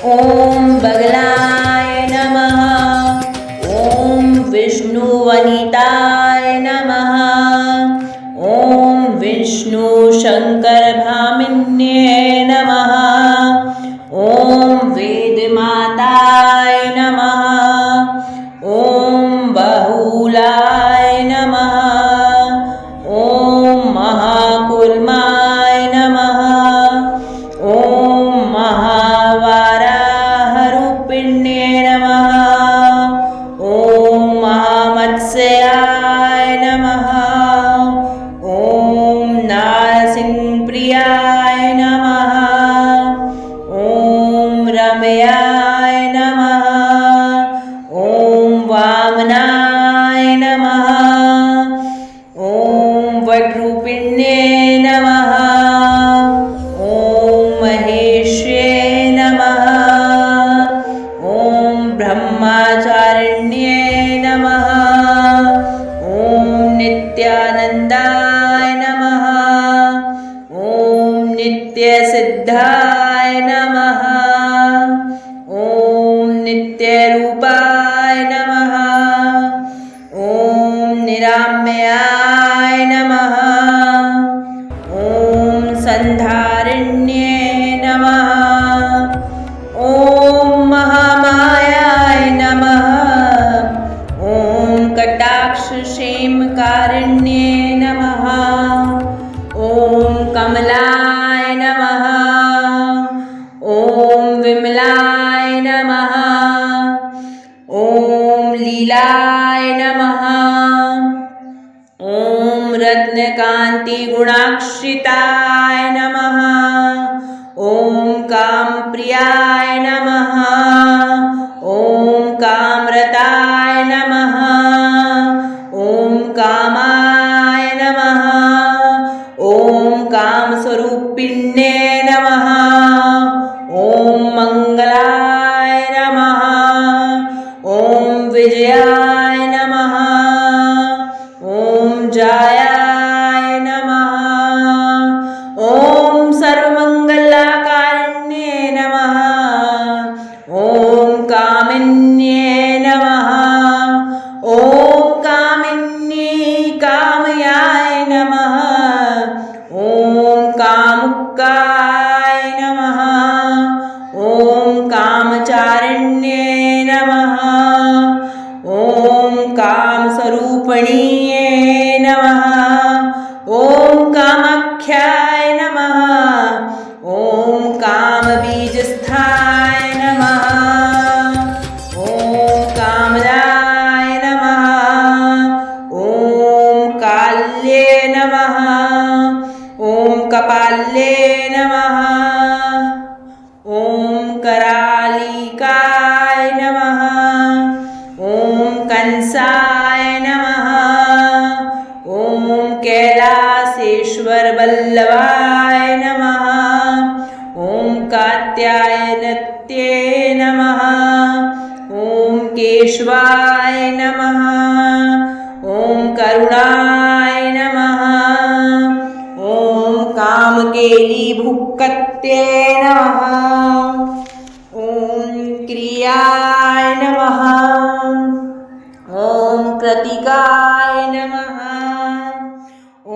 ॐ बगलाय नमः। ॐ विष्णुवनिताय नमः। ॐ विष्णुशङ्करभामिन्ये नमः। ॐ वेदमाताय नमः। ॐ बहुलाय नमः। ॐ महाकुर्माय नमः। ॐ महावाराहरूपिण्ये नमः। ॐ महामत्स्याय नमः। ॐ नारसिंहप्रियाय नमः। ॐ रम्याय नमः। ॐ वामनाय नमः। ॐ वटरूपिण्ये नमः। ॐ महेश्ये नमः। ॐ ब्रह्मचारिण्ये नमः। ॐ नित्यानन्दाय नमः। ॐ नित्यसिद्धाय नमः। ॐ नित्यरूपाय नमः। ॐ निराम्याय नमः। ॐ संधारिण्ये नमः। ॐ महामायाय नमः। ॐ कटाक्षक्षेमकारिण्ये नमः। ॐ कमलाय नमः। ॐ विमलाय नमः। ॐ लीलाय नमः। ॐ रत्नकान्तिगुणाक्षिताय नमः। ॐ कामप्रियाय नमः। ॐ कामरताय नमः। ॐ कामाय नमः। ॐ कामस्वरूपिण्ये नमः। ॐ मङ्गलाय नमः। ॐ विजयाय नमः। ॐ जयाय नमः। ॐ सर्वमङ्गलकारिण्ये नमः। ॐ कामिन्ये नमः। ॐ कामिन्ये कामयाय नमः। ॐ कामुकाय नमः। ॐ कामचारिण्ये नमः। ॐ कामस्वरूपिण्ये नमः। ॐ कामाख्याय नमः। ॐ कामबीजस्थाय नमः। ॐ कामदाय नमः। ॐ काल्ये नमः। ॐ कपाल्ये नमः। ॐ करालिकाय नमः। ॐ कंसाय नमः। ॐ कैलासेश्वरवल्लभाय नमः। ॐ कात्यायनत्ये नमः। ॐ केशवाय नमः। ॐ करुणाय नमः। ॐ कामकेलीभुक्कत्ये नमः। ॐ क्रियाय नमः। ॐ कृतिकाय नमः।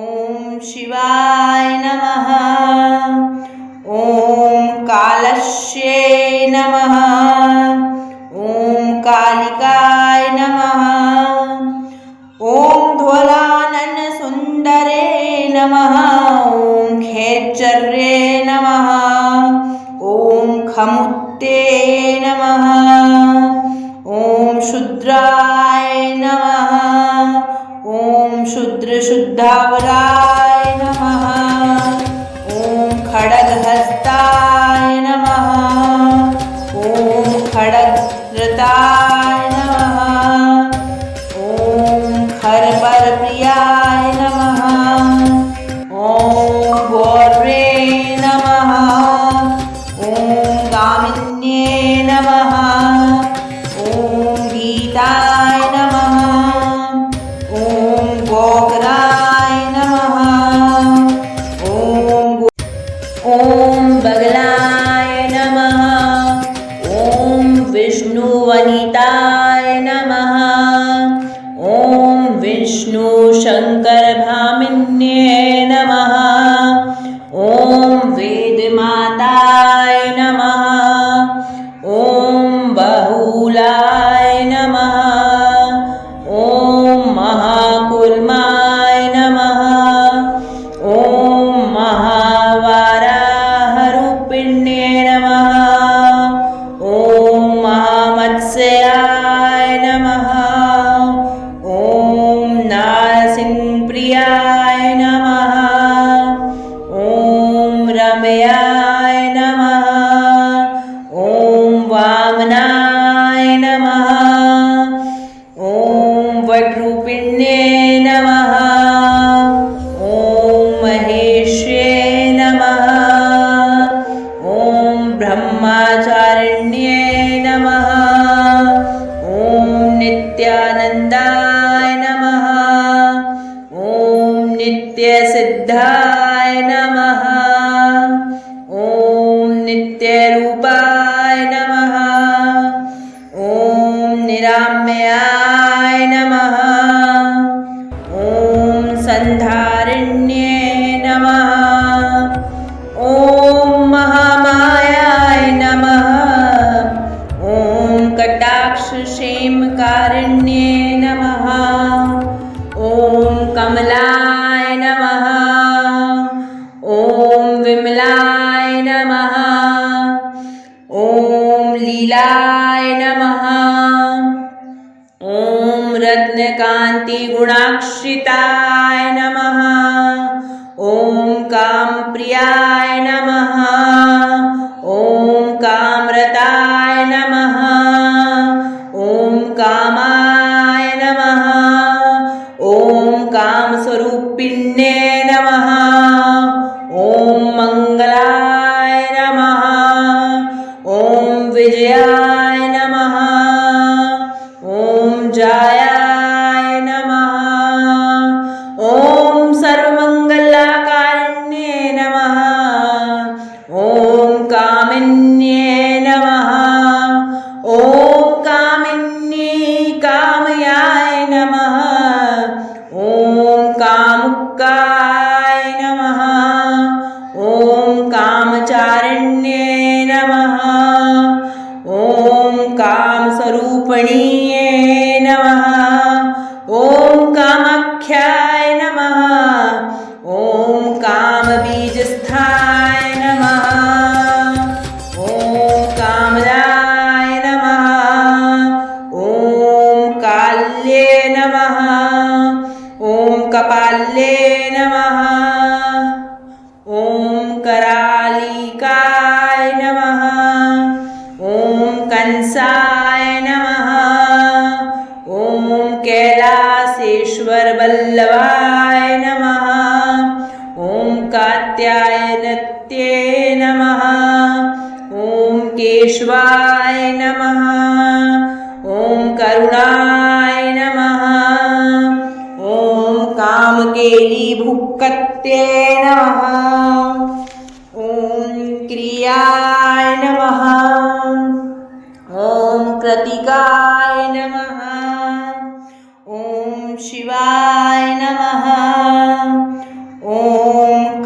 ॐ शिवाय नमः। ॐ कालस्ये नमः। ॐ कालिकाय नमः। ॐ ध्वलाननसुन्दरे नमः। ॐ खेचर्ये नमः। ॐ खमुत्ते नमः। ॐ शुद्राय नमः। ॐ शुद्रशुद्धावराय नमः। ॐ खड्गहस्ताय नमः। ॐ खड्गधृताय नमः। ॐ खरपरप्रियाय नमः। ॐ गौर्वे नमः। ॐ गामिन्ये नमः। ॐ गीताय नमः। ॐ गोकराय नमः। ॐ बगलाय नमः। विष्णुवनिताय नमः। ॐ विष्णुशङ्करभामिन्ये नमः। ॐ वेदमाताय नमः। ॐ बहुलाय नमः। ॐ महाकुर्माय नमः। ॐ महावाराहरूपिण्ये नमः। ॐ महामत्स्याय नमः। ॐ नारसिंहप्रियाय नमः। ॐ रमयाय नमः। ॐ वामनाय नमः। ॐ वटरूपिण्ये नमः। ॐ महेश्ये नमः। ॐ ब्रह्मचारिण्ये नमः। ॐ नित्यानन्दाय नमः। ॐ नित्यसिद्धाय नमः। ॐ नित्यरूपाय नमः। ॐ निरामयाय नमः। ॐ संधारिण्ये नमः। ॐ महामायाय नमः। ॐ कटाक्षक्षेमकारिण्ये नमः। ॐ कमलाय नमः। ॐ विमलाय नमः। ॐ लीलाय नमः। ॐ रत्नकान्तिगुणाक्षिताय नमः। ॐ कामप्रियाय नमः। ॐ कामरताय नमः। ॐ कामाय नमः। ॐ कामस्वरूपिण्ये नमः। ॐ मङ्गलाय नमः। ॐ विजयाय नमः। ॐ जयाय नमः। ॐ सर्वमङ्गलकारिण्ये नमः। ॐ कामिन्ये नमः। ॐ कामिन्ये कामयाय नमः। ॐ कामुकाय नमः। ॐ कामचारिण्ये नमः। ॐ कामस्वरूपिण्ये नमः। ॐ कामाख्याय नमः। ॐ कामबीजस्थाय नमः। ॐ कामदाय नमः। ॐ काल्ये नमः। ॐ कपाल्ये नमः। ॐ करालिकाय नमः। ॐ कंसाय नमः। ॐ कैलासेश्वरवल्लभाय नमः। ॐ कात्यायनत्ये नमः। ॐ केशवाय नमः। ॐ करुणाय नमः। ॐ कामकेलीभुक्कत्ये नमः। ॐ क्रियाय नमः। ॐ कृतिकाय नमः। ॐ शिवाय नमः। ॐ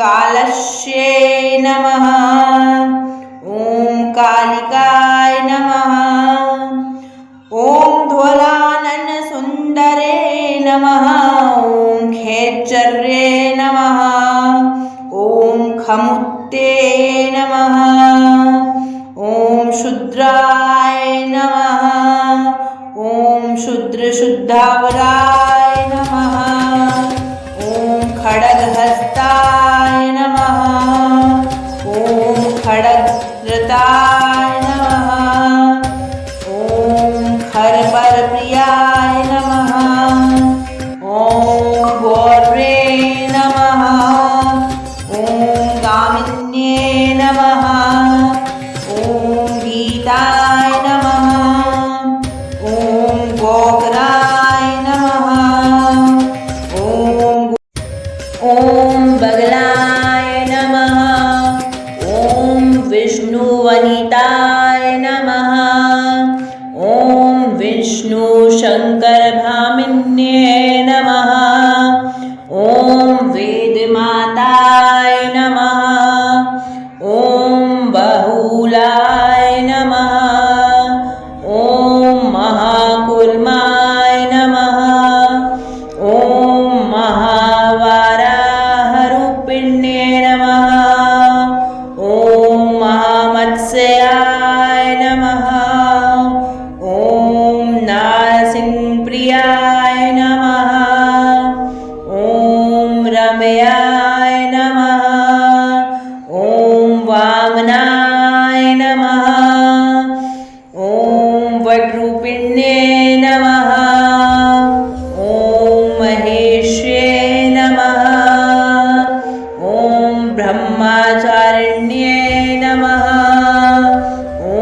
कालस्ये नमः। ॐ कालिकाय नमः। ॐ ध्वलाननसुन्दरे नमः। ॐ खेचर्ये नमः। ॐ खमुत्ते नमः। ॐ शुद्राय नमः। ॐ शुद्रशुद्धावराय नमः। ॐ खड्गहस्ताय नमः। ॐ खड्गधृताय नमः। ॐ खरपरप्रियाय नमः। ॐ गौर्वे नमः। ॐ गामिन्ये नमः। ॐ गीताय नमः। ॐ गोकराय नमः। ॐ बगलाय नमः। ॐ विष्णुवनिताय नमः। ॐ नारायणाय नमः। ॐ नारसिंहप्रियाय नमः। ॐ रम्याय नमः। ॐ वामनाय नमः। ॐ वटरूपिण्ये नमः। ॐ महेश्ये नमः। ॐ ब्रह्मचारिण्ये नमः। ॐ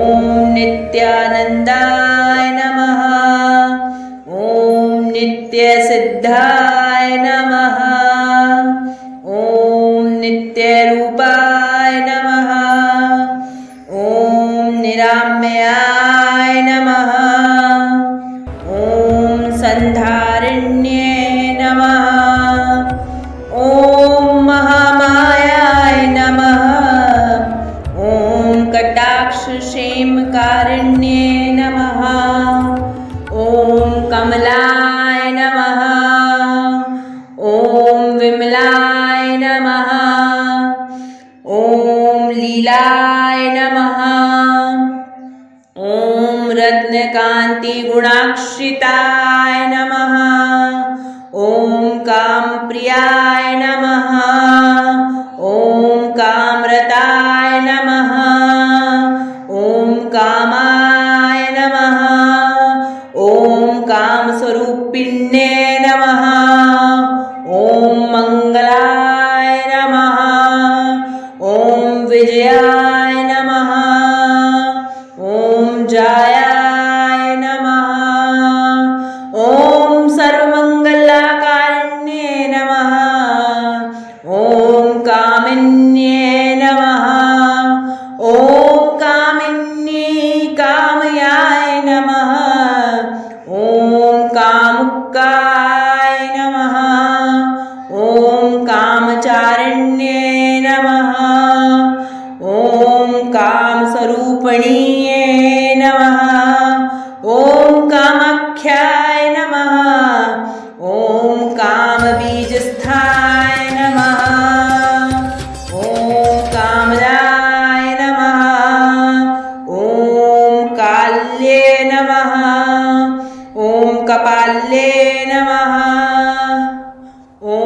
नित्यानन्दाय नमः। ॐ नित्यसिद्धाय नमः। ॐ नित्यरूपाय नमः। ॐ निराम्याय नमः। ॐ संधारिण्ये नमः। ॐ महामायाय नमः। ॐ कटाक्षक्षेमकारिण्ये नमः। ॐ कमलाय नमः। ॐ विमलाय नमः। ॐ लीलाय नमः। ॐ रत्नकान्तिगुणाक्षिताय नमः। ॐ कामप्रियाय नमः। ॐ कामरताय नमः। ॐ कामाय नमः। ॐ कामस्वरूपिण्ये नमः। ॐ मङ्गलाय नमः। ॐ विजयाय नमः। ॐ जयाय नमः। ॐ सर्वमङ्गलकारिण्ये नमः। ॐ कामिन्ये नमः। ॐ कामिन्ये कामयाय नमः। ॐ कामुकाय नमः। ॐ कामचारिण्ये नमः। ॐ कामस्वरूपिण्ये नमः। ॐ कामाख्याय नमः। ॐ कामबीजस्थाय नमः। ॐ कामदाय नमः। ॐ काल्ये नमः। ॐ कपाल्ये नमः। ॐ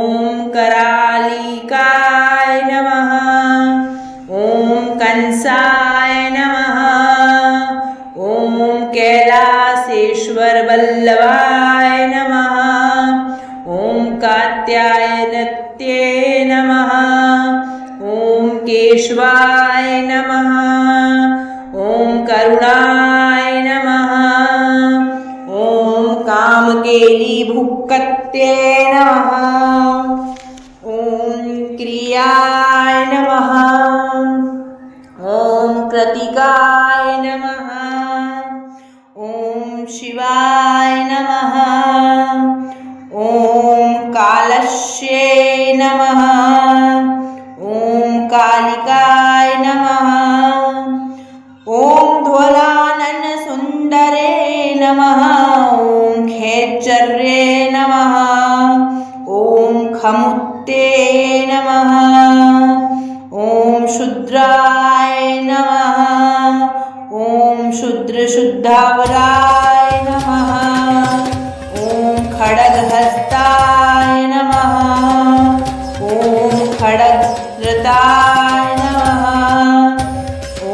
करालिकाय नमः। ॐ कंसाय नमः। ॐ कैलासेश्वर वल्लभाय नमः। ॐ कात्यायनत्ये नमः। ॐ केशवाय नमः। ॐ करुणाय नमः। ॐ कामकेलीभुक्कत्ये नमः। ॐ क्रियाय नमः। ॐ कृतिकाय नमः। ॐ शिवाय नमः। ॐ कालस्ये नमः। ॐ कालिकाय नमः। ॐ ध्वलानन सुन्दरे नमः। ॐ खेचर्ये नमः। ॐ खमुत्ते नमः। ॐ शुद्राय नमः। ॐ शुद्रशुद्धावराय नमः। ॐ खड्गहस्ताय नमः। ॐ खड्गधृताय नमः। ॐ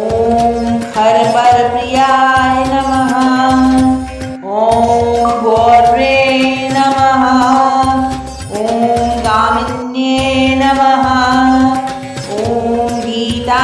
खरपरप्रियाय नमः। ॐ गौर्वे नमः। ॐ गामिन्ये नमः। ॐ गीता